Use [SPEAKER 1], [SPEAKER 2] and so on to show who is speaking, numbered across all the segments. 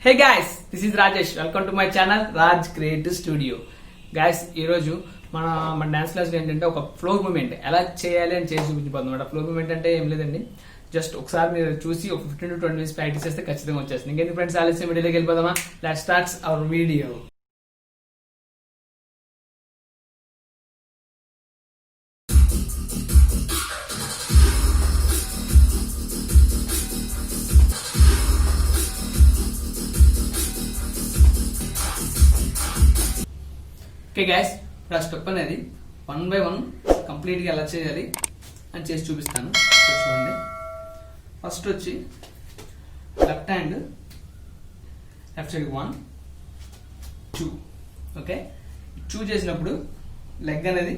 [SPEAKER 1] Hey guys, this is Rajesh. Welcome to my channel Raj creative studio. Guys, ఈరోజు మన dance class ఏంటంటే ఒక floor moment ఎలా చేయాలి అని చేసి చూపించబోతుంది అనమాట. ఫ్లోర్ మూమెంట్ అంటే ఏం లేదండి, జస్ట్ ఒకసారి మీరు చూసి ఒక 15 to 20 minutes ప్రాక్టీస్ చేస్తే ఖచ్చితంగా వచ్చేస్తుంది. ఇంకేంటి ఫ్రెండ్స్, ఆలస్యం వీడియోలోకి వెళ్ళిపోదామా? Let's start our video. Okay guys, ఇప్పుడు ఆ స్టెప్ అనేది 1 by 1 కంప్లీట్గా ఎలా చేయాలి అని చేసి చూపిస్తాను. చూడండి, ఫస్ట్ వచ్చి left hand left side 1 2. Okay, 2 చేసినప్పుడు లెగ్ అనేది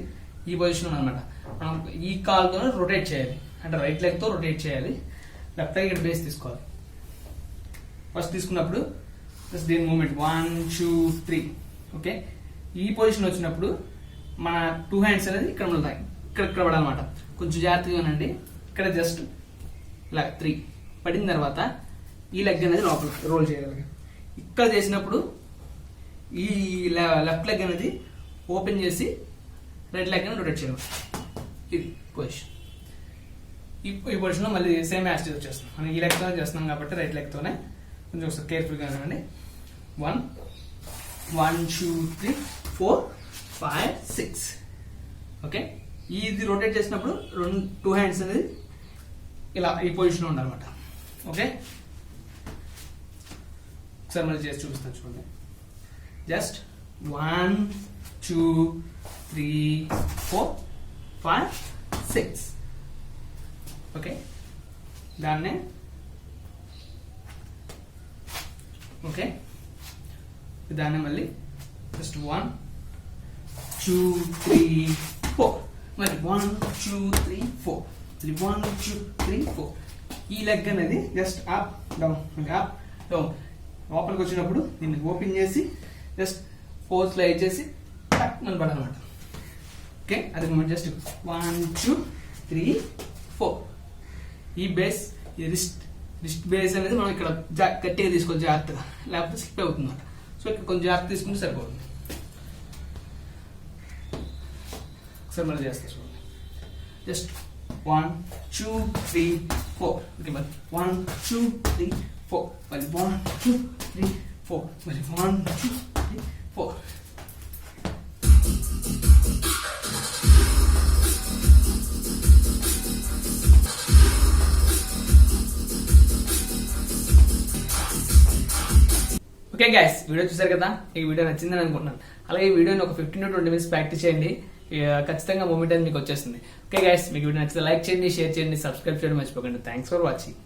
[SPEAKER 1] ఈ పొజిషన్ అనమాట. మనం ఈ కాల్తో రొటేట్ చేయాలి, అంటే రైట్ లెగ్తో రొటేట్ చేయాలి. లెఫ్ట్ లెగ్ ఇక్కడ బేస్ తీసుకోవాలి. ఫస్ట్ తీసుకున్నప్పుడు దీని మూమెంట్ 1 2 3. ఓకే, ఈ పొజిషన్ వచ్చినప్పుడు మన 2 హ్యాండ్స్ అనేది ఇక్కడ ఉంటాయి, ఇక్కడ పడాలన్నమాట. కొంచెం జాగ్రత్తగా ఉండండి. ఇక్కడ జస్ట్ ఇలా 3 పడిన తర్వాత ఈ లెగ్ అనేది లోపల రోల్ చేయాలి. ఇక్కడ చేసినప్పుడు ఈ లెఫ్ట్ లెగ్ అనేది ఓపెన్ చేసి రైట్ లెగ్ అనేది రొటేట్ చేయాలి. ఇది పొజిషన్. ఈ పొజిషన్లో మళ్ళీ సేమ్ యాస్టేజ్ వచ్చేస్తుంది. మనం ఈ లెగ్తో చేస్తున్నాం కాబట్టి రైట్ లెగ్తోనే కొంచెం ఒకసారి కేర్ఫుల్గా ఉండండి. 1 1 2 3 4 5 6. ఓకే, ఇది రొటేట్ చేసినప్పుడు 2 హ్యాండ్స్ అనేది ఇలా ఈ పొజిషన్లో ఉండాలన్నమాట. ఓకే, ఒకసారి మళ్ళీ చేసి చూపిస్తాను చూడండి. జస్ట్ 1 2 3 4 5 6. ఓకే, దాన్నే దాన్ని మళ్ళీ జస్ట్ 1 2 3 4, మరి 1 2 3 4, మళ్ళీ 1 2 3 4. ఈ లెగ్ అనేది just up down up down. లోపలికి వచ్చినప్పుడు దీన్ని ఓపెన్ చేసి జస్ట్ 4 స్లైడ్ చేసి టక్ మన పడాలన్నమాట. ఓకే, అది మనం జస్ట్ 1 2 3 4. ఈ బేస్, ఈ రిస్ట్ బేస్ అనేది మనం ఇక్కడ గట్టిగా తీసుకోవాలి జాగ్రత్తగా, లేకపోతే స్లిప్ అవుతుంది అన్నమాట. సో ఇక్కడ కొంచెం జాగ్రత్త తీసుకుంటే సరిపోతుంది. ఒకసారి మళ్ళీ చేస్తా చూడండి. జస్ట్ 1 2 3 4. ఓకే, మరి 1 2 3 4, మళ్ళీ 1 2 3 4, మళ్ళీ 1 2 3 4. ఓకే గైస్, వీడియో చూసారు కదా, ఈ వీడియో నచ్చిందని అనుకుంటున్నాను. అలాగే ఈ వీడియోని ఒక 15 to 20 minutes ప్రాక్టీస్ చేయండి, ఖచ్చితంగా మూమెంట్ అనేది మీకు వచ్చేస్తుంది. ఓకే గైస్, మీకు వీడియో నచ్చితే లైక్ చేయండి, షేర్ చేయండి, సబ్స్క్రైబ్ చేయడం మర్చిపోకండి. Thanks for watching.